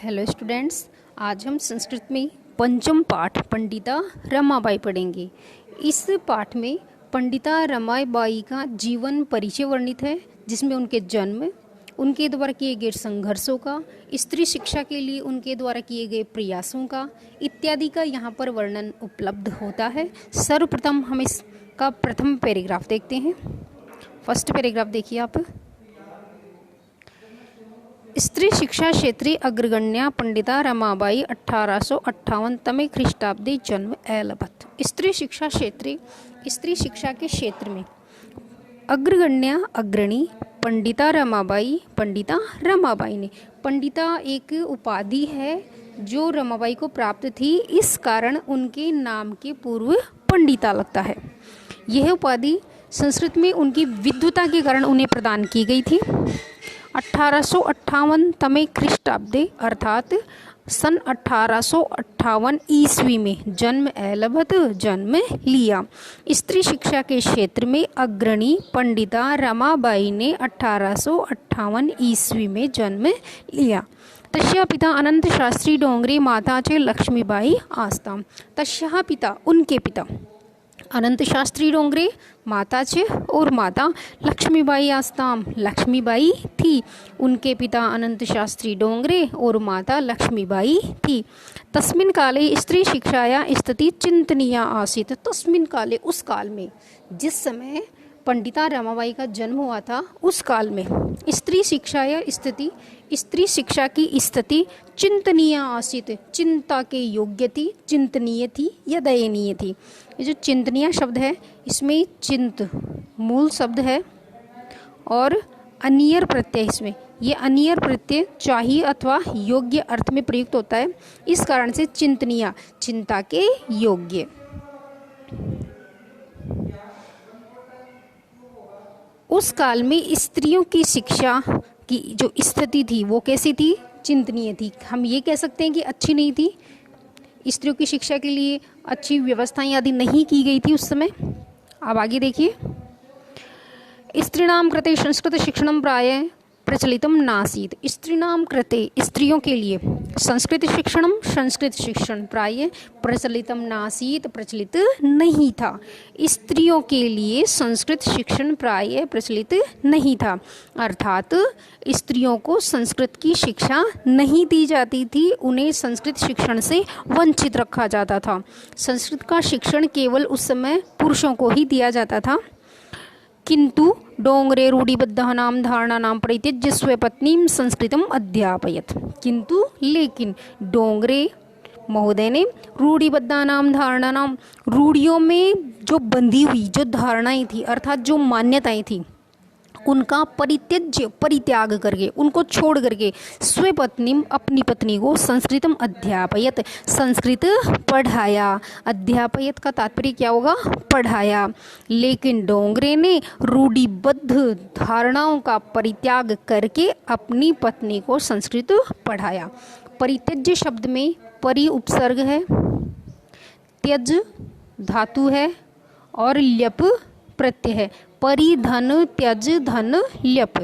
Hello students, आज हम संस्कृत में पंचम पाठ पंडिता रमाबाई पढ़ेंगे। इस पाठ में पंडिता रमाबाई का जीवन परिचय वर्णित है, जिसमें उनके जन्म, उनके द्वारा किए गए संघर्षों का, स्त्री शिक्षा के लिए उनके द्वारा किए गए प्रयासों का इत्यादि का यहाँ पर वर्णन उपलब्ध होता है। सर्वप्रथम हम इसका प्रथम पैराग्राफ देखते हैं। फर्स्ट पैराग्राफ देखिए आप। स्त्री शिक्षा क्षेत्रे अग्रगण्या पंडिता रमाबाई 1858 तमे ख्रीष्टाब्दे जन्म एलभत। स्त्री शिक्षा क्षेत्रे, स्त्री शिक्षा के क्षेत्र में अग्रगण्या अग्रणी पंडिता रमाबाई ने। पंडिता एक उपाधि है जो रमाबाई को प्राप्त थी, इस कारण उनके नाम के पूर्व पंडिता लगता है। यह उपाधि संस्कृत में उनकी विद्वता के कारण उन्हें प्रदान की गई थी। 1858 तमे ख्रीष्टाब्दे अर्थात सन 1858 ईस्वी में जन्म एलभत जन्म लिया। स्त्री शिक्षा के क्षेत्र में अग्रणी पंडिता रमाबाई ने 1858 ईस्वी में जन्म लिया। तस्या पिता अनंत शास्त्री डोंगरे माता चे लक्ष्मीबाई आस्ताम। तस्या पिता, उनके पिता अनंत शास्त्री डोंगरे माता चे और माता लक्ष्मीबाई आस्ताम, लक्ष्मीबाई थी। उनके पिता अनंत शास्त्री डोंगरे और माता लक्ष्मीबाई थी। तस्मिन् काले स्त्री शिक्षाया स्थिति चिंतनीया आसीत्। तस्मिन् काले, उस काल में, जिस समय पंडिता रमाबाई का जन्म हुआ था, उस काल में स्त्री शिक्षाया स्थिति, स्त्री शिक्षा की स्थिति चिंतनीय आसीत्, चिंता के योग्य थी, चिंतनीय थी या दयनीय थी। ये जो चिंतनीय शब्द है, इसमें चिंत मूल शब्द है और अनियर प्रत्यय, इसमें ये अनियर प्रत्यय चाहिए अथवा योग्य अर्थ में प्रयुक्त होता है, इस कारण से चिंतनीय, चिंता के योग्य। उस काल में स्त्रियों की शिक्षा की जो स्थिति थी वो कैसी थी? चिंतनीय थी। हम ये कह सकते हैं कि अच्छी नहीं थी। स्त्रियों की शिक्षा के लिए अच्छी व्यवस्थाएं आदि नहीं की गई थी उस समय। अब आगे देखिए। स्त्रीणाम कृते संस्कृत शिक्षणम प्रायः प्रचलितम नासीत्। स्त्रीणाम कृते, स्त्रियों के लिए संस्कृत शिक्षण प्रायः प्रचलितम नासीत्, प्रचलित नहीं था। स्त्रियों के लिए संस्कृत शिक्षण प्रायः प्रचलित नहीं था, अर्थात स्त्रियों को संस्कृत की शिक्षा नहीं दी जाती थी, उन्हें संस्कृत शिक्षण से वंचित रखा जाता था। संस्कृत का शिक्षण केवल उस समय पुरुषों को ही दिया जाता था। किंतु डोंगरे रूढ़िबद्धानां धारणानां परित्यज्य स्वपत्नीं संस्कृतम अध्यापयत्। किंतु लेकिन डोंगरे महोदय ने रूढ़िबद्धानां धारणानां, रूढ़ियों में जो बंधी हुई जो धारणाएं थी अर्थात जो मान्यताएं थी, उनका परित्याग करके, उनको छोड़ करके स्वपत्नीम, अपनी पत्नी को संस्कृतम अध्यापयत, संस्कृत पढ़ाया। अध्यापयत का तात्पर्य क्या होगा? पढ़ाया। लेकिन डोंगरे ने रूढ़िबद्ध धारणाओं का परित्याग करके अपनी पत्नी को संस्कृत पढ़ाया। परित्यज्य शब्द में परि उपसर्ग है, त्यज धातु है और ल्यप प्रत्यय है। परिधन त्यज धन ल्यप।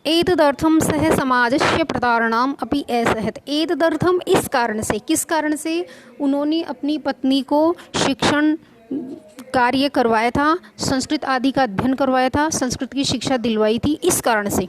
एतदर्थम सह समाजस्य प्रतारणाम अपि असहत। एतदर्थम, इस कारण से, किस कारण से? उन्होंने अपनी पत्नी को शिक्षण कार्य करवाया था, संस्कृत आदि का अध्ययन करवाया था, संस्कृत की शिक्षा दिलवाई थी, इस कारण से।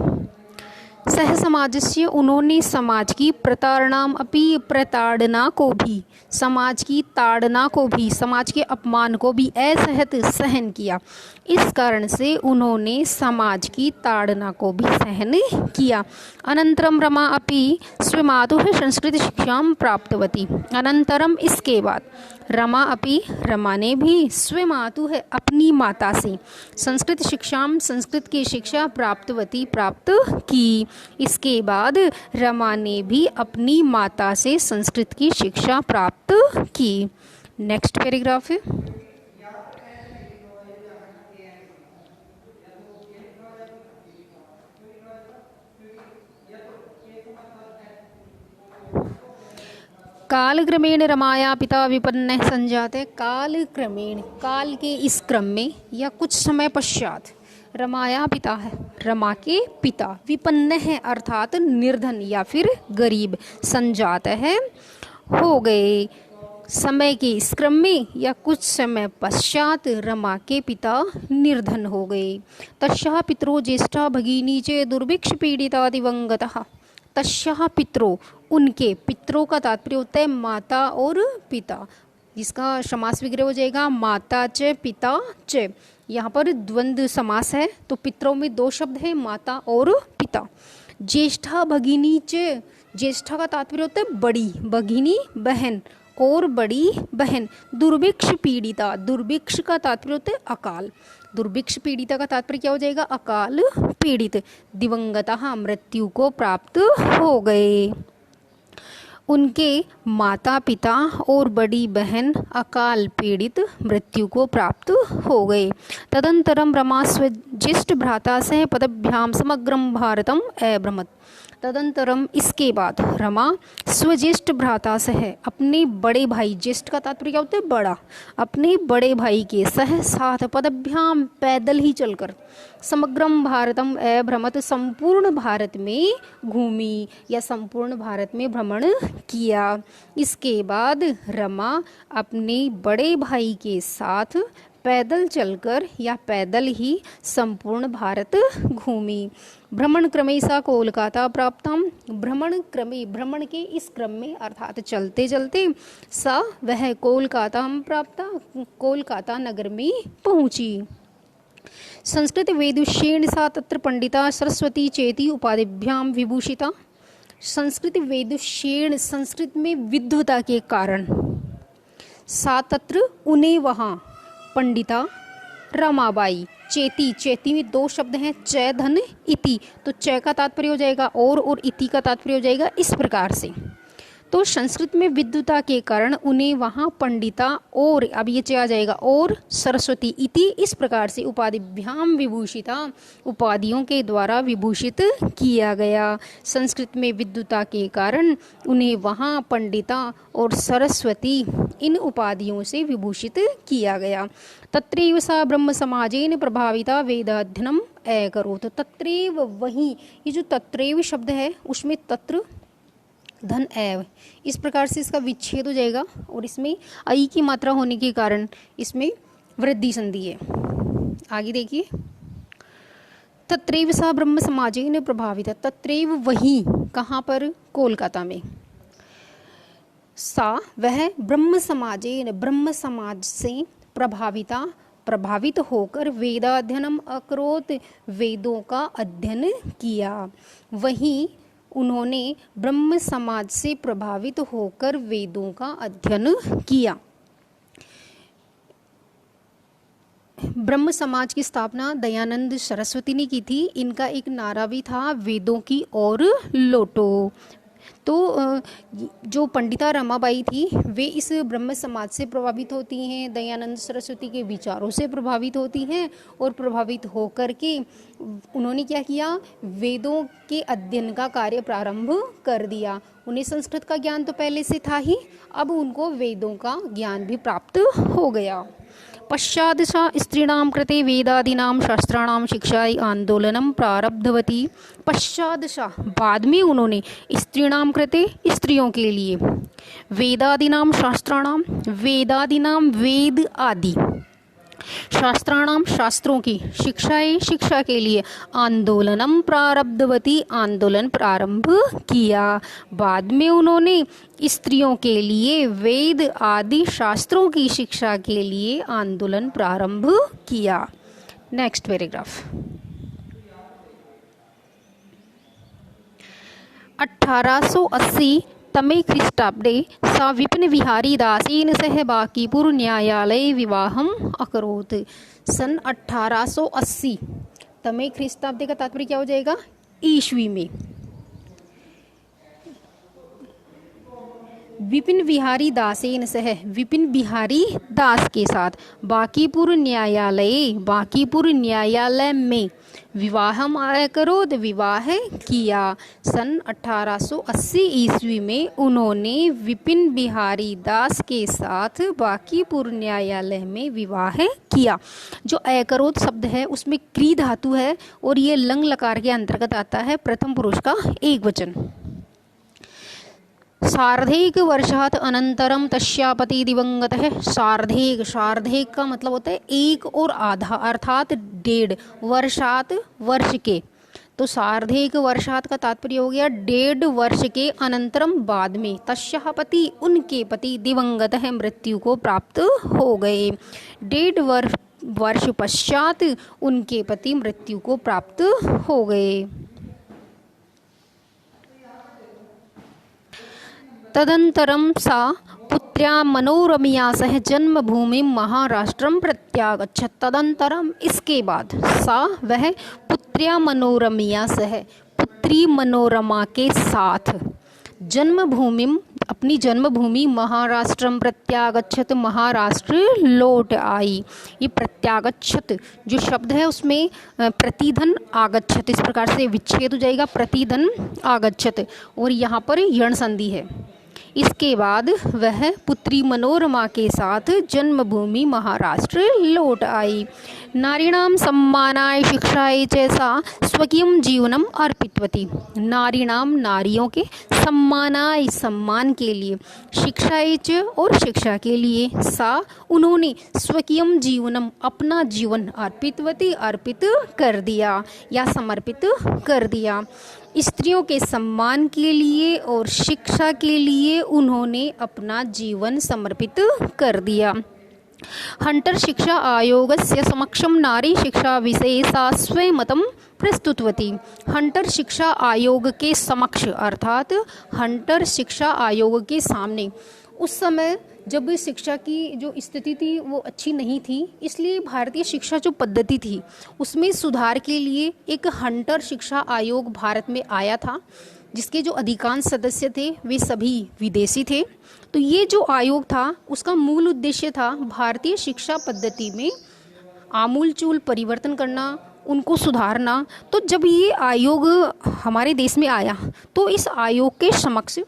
सह समाजस्य, उन्होंने समाज की प्रताड़नाम अपि, प्रताड़ना को भी, समाज की ताड़ना को भी, समाज के अपमान को भी असहत सहन किया। इस कारण से उन्होंने समाज की ताड़ना को भी सहन किया। अनंतरम रमा अपि स्वमातुः संस्कृत शिक्षां प्राप्तवती। अनंतरम, इसके बाद, रमा अपि, रमा ने भी, स्वमातुः अपनी माता से, संस्कृत शिक्षां, संस्कृत की शिक्षा प्राप्तवती प्राप्त की। इसके बाद रमा ने भी अपनी माता से संस्कृत की शिक्षा प्राप्त की। नेक्स्ट पैराग्राफ है। कालक्रमेण रमाया पिता विपन्न संजाते। कालक्रमेण, काल के इस क्रम में या कुछ समय पश्चात रमाया पिता है, रमा के पिता। विपन्न है अर्थात निर्धन या फिर गरीब। संजात है, हो गए। समय के इस क्रम में या कुछ समय पश्चात रमा के पिता निर्धन हो गए। तस्याः पितरो ज्येष्ठा भगिनी च दुर्भिक्ष पीड़िता दिवंगतः। तस्याः पितरो, उनके, पितरों का तात्पर्य होता है माता और पिता, जिसका समास विग्रह हो जाएगा माता च पिता च। यहाँ पर द्वंद्व समास है, तो पितरों में दो शब्द है, माता और पिता। ज्येष्ठा भगिनी च, ज्येष्ठा का तात्पर्य होता है बड़ी, भगिनी बहन और बड़ी बहन। दुर्भिक्ष पीड़िता, दुर्भिक्ष का तात्पर्य होता है अकाल, दुर्भिक्ष पीड़िता का तात्पर्य क्या हो जाएगा, अकाल पीड़ित। दिवंगतः, मृत्यु को प्राप्त हो गए। उनके माता पिता और बड़ी बहन अकाल पीड़ित मृत्यु को प्राप्त हो गए। तदंतरम रमा स्वज्येष्ठ भ्राता सह पदभ्याम समग्रम भारतम अभ्रमत। तदंतरम, इसके बाद, रमा स्वज्येष्ठ भ्राता सह, अपने बड़े भाई, ज्येष्ठ का तात्पर्य क्या होता है बड़ा, अपने बड़े भाई के सह साथ, पदभ्याम पैदल ही चलकर, समग्रम भारतम अभ्रमत, संपूर्ण भारत में घूमी या संपूर्ण भारत में भ्रमण किया। इसके बाद रमा अपने बड़े भाई के साथ पैदल चलकर या पैदल ही संपूर्ण भारत घूमी। भ्रमण क्रमे सा कोलकाता प्राप्तम, भ्रमण क्रमे, भ्रमण के इस क्रम में अर्थात चलते चलते, सा वह कोलकाता प्राप्ता, कोलकाता नगर में पहुंची। संस्कृत वेदुष्येण सा तत्र पंडिता सरस्वती चेति उपाधिभ्याम विभूषिता। संस्कृत वेदुष्येण, संस्कृत में विद्वता के कारण, सा तत्र, उन्हें वहाँ, पंडिता रमाबाई, चेती, चेती में दो शब्द हैं, च धन इति, तो च का तात्पर्य हो जाएगा और इति का तात्पर्य हो जाएगा इस प्रकार से। तो संस्कृत में विद्वता के कारण उन्हें वहाँ पंडिता और, अब ये आ जाएगा और सरस्वती इति, इस प्रकार से उपाधिभ्याम विभूषिता, उपाधियों के द्वारा विभूषित किया गया। संस्कृत में विद्वता के कारण उन्हें वहाँ पंडिता और सरस्वती, इन उपाधियों से विभूषित किया गया। तत्रैव सा ब्रह्म समाजेन प्रभाविता वेदाध्ययनम अकरोत्। तत्रैव, वहीं, ये जो तत्रैव शब्द है उसमें तत्र धन एव, इस प्रकार से इसका विच्छेद हो जाएगा और इसमें आई की मात्रा होने के कारण इसमें वृद्धि संधि है। आगे देखिए, तत्रैव सा ब्रह्म समाजेन प्रभाविता, तत्रैव वहीं, कहाँ पर, कोलकाता में, सा वह ब्रह्म समाजेन, ब्रह्म समाज से प्रभाविता, प्रभावित होकर वेदाध्ययनम अकरोत्, वेदों का अध्ययन किया। वहीं उन्होंने ब्रह्म समाज से प्रभावित होकर वेदों का अध्ययन किया। ब्रह्म समाज की स्थापना दयानंद सरस्वती ने की थी। इनका एक नारा भी था, वेदों की ओर लौटो। तो जो पंडिता रमाबाई थी वे इस ब्रह्म समाज से प्रभावित होती हैं, दयानंद सरस्वती के विचारों से प्रभावित होती हैं और प्रभावित होकर के उन्होंने क्या किया, वेदों के अध्ययन का कार्य प्रारंभ कर दिया। उन्हें संस्कृत का ज्ञान तो पहले से था ही, अब उनको वेदों का ज्ञान भी प्राप्त हो गया। पश्चात् सा स्त्रीणां कृते वेदादीनां शास्त्राणां शिक्षायै आंदोलनं प्रारब्धवती। पश्चात् सा, बाद में उन्होंने, स्त्रीणां कृते, स्त्रियों के लिए, वेदादीनां शास्त्राणां, वेदादीनां वेद आदि, शास्त्राणाम शास्त्रों की, शिक्षाएं शिक्षा के लिए, आंदोलनम प्रारब्धवती आंदोलन प्रारंभ किया। बाद में उन्होंने स्त्रियों के लिए वेद आदि शास्त्रों की शिक्षा के लिए आंदोलन प्रारंभ किया। Next paragraph. 1880 तमे ख्रीष्टाब्दे सा विपिन विहारी दासेन सह बांकीपुर न्यायालय विवाहम अकरोत्। सन 1880, तमे ख्रीष्टाब्दे का तात्पर्य क्या हो जाएगा, ईस्वी में, विपिन बिहारी दासेन सह, विपिन बिहारी दास के साथ, बांकीपुर न्यायालय में विवाहम अकरोद, विवाह किया। सन 1880 ईस्वी में उन्होंने विपिन बिहारी दास के साथ बांकीपुर न्यायालय में विवाह किया। जो अकरोद शब्द है उसमें क्री धातु है और ये लंग लकार के अंतर्गत आता है, प्रथम पुरुष का एक वचन। सार्धैक वर्षात् अनंतरम तस्यापति दिवंगत है। सार्धैक का मतलब होता है एक और आधा, अर्थात 1.5 वर्षात, वर्ष के। तो सार्धैक वर्षात का तात्पर्य हो गया 1.5 वर्ष के अनंतरम, बाद में, तस्याः पति, उनके पति, दिवंगत है, मृत्यु को प्राप्त हो गए। 1.5 वर्ष पश्चात उनके पति मृत्यु को प्राप्त हो गए। तदंतरम सा पुत्र्या मनोरमया सह जन्मभूमि महाराष्ट्रम प्रत्यागच्छत। तदंतरम इसके बाद, सा वह, पुत्र्या मनोरमया सह, पुत्री मनोरमा के साथ, जन्मभूमि अपनी जन्मभूमि, महाराष्ट्रम प्रत्यागच्छत महाराष्ट्र लौट आई। ये प्रत्यागच्छत जो शब्द है उसमें प्रतिधन आगच्छत इस प्रकार से विच्छेद हो जाएगा, प्रतिधन आगच्छत, और यहाँ पर यण संधि है। इसके बाद वह पुत्री मनोरमा के साथ जन्मभूमि महाराष्ट्र लौट आई। नारीणाम सम्मानाय शिक्षाय च सा स्वकीयं जीवनम अर्पितवती। नारीणाम नारियों के, सम्मानाय सम्मान के लिए, शिक्षाय च और शिक्षा के लिए, सा उन्होंने, स्वकीयं जीवनम अपना जीवन, अर्पितवती अर्पित कर दिया या समर्पित कर दिया। स्त्रियों के सम्मान के लिए और शिक्षा के लिए उन्होंने अपना जीवन समर्पित कर दिया। हंटर शिक्षा आयोगस्य समक्षम नारी शिक्षा विषये सा स्वमतं प्रस्तुतवती। हंटर शिक्षा आयोग के समक्ष, अर्थात हंटर शिक्षा आयोग के सामने, उस समय जब शिक्षा की जो स्थिति थी वो अच्छी नहीं थी, इसलिए भारतीय शिक्षा जो पद्धति थी उसमें सुधार के लिए एक हंटर शिक्षा आयोग भारत में आया था, जिसके जो अधिकांश सदस्य थे वे सभी विदेशी थे। तो ये जो आयोग था उसका मूल उद्देश्य था भारतीय शिक्षा पद्धति में आमूलचूल परिवर्तन करना, उनको सुधारना। तो जब ये आयोग हमारे देश में आया तो इस आयोग के समक्ष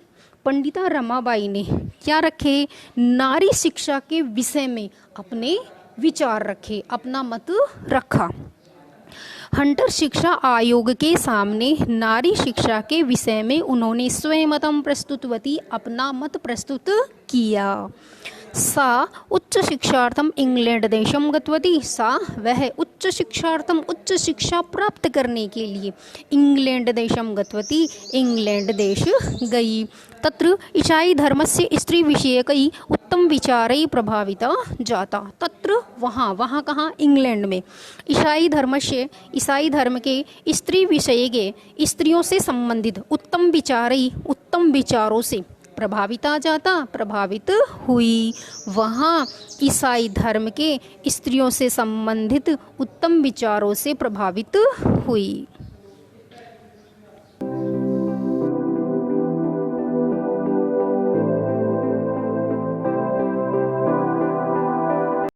पंडिता रमाबाई ने क्या रखे, नारी शिक्षा के विषय में अपने विचार रखे, अपना मत रखा। हंटर शिक्षा आयोग के सामने नारी शिक्षा के विषय में उन्होंने स्वमतं प्रस्तुतवती, अपना मत प्रस्तुत किया। सा उच्च शिक्षार्थम इंग्लैंड देशम गतवती। सा वह उच्च शिक्षार्थम, उच्च शिक्षा प्राप्त करने के लिए इंग्लैंड देशम गतवती, इंग्लैंड देश गई। तत्र ईसाई धर्मस्य स्त्री विषयकै उत्तम विचारै प्रभाविता जाता। तत्र वहाँ कहाँ, इंग्लैंड में, ईसाई धर्म के स्त्री विषय के, स्त्रियों से संबंधित, उत्तम विचारै, उत्तम विचारों से प्रभाविता जाता, प्रभावित हुई। वहाँ ईसाई धर्म के स्त्रियों से संबंधित उत्तम विचारों से प्रभावित हुई।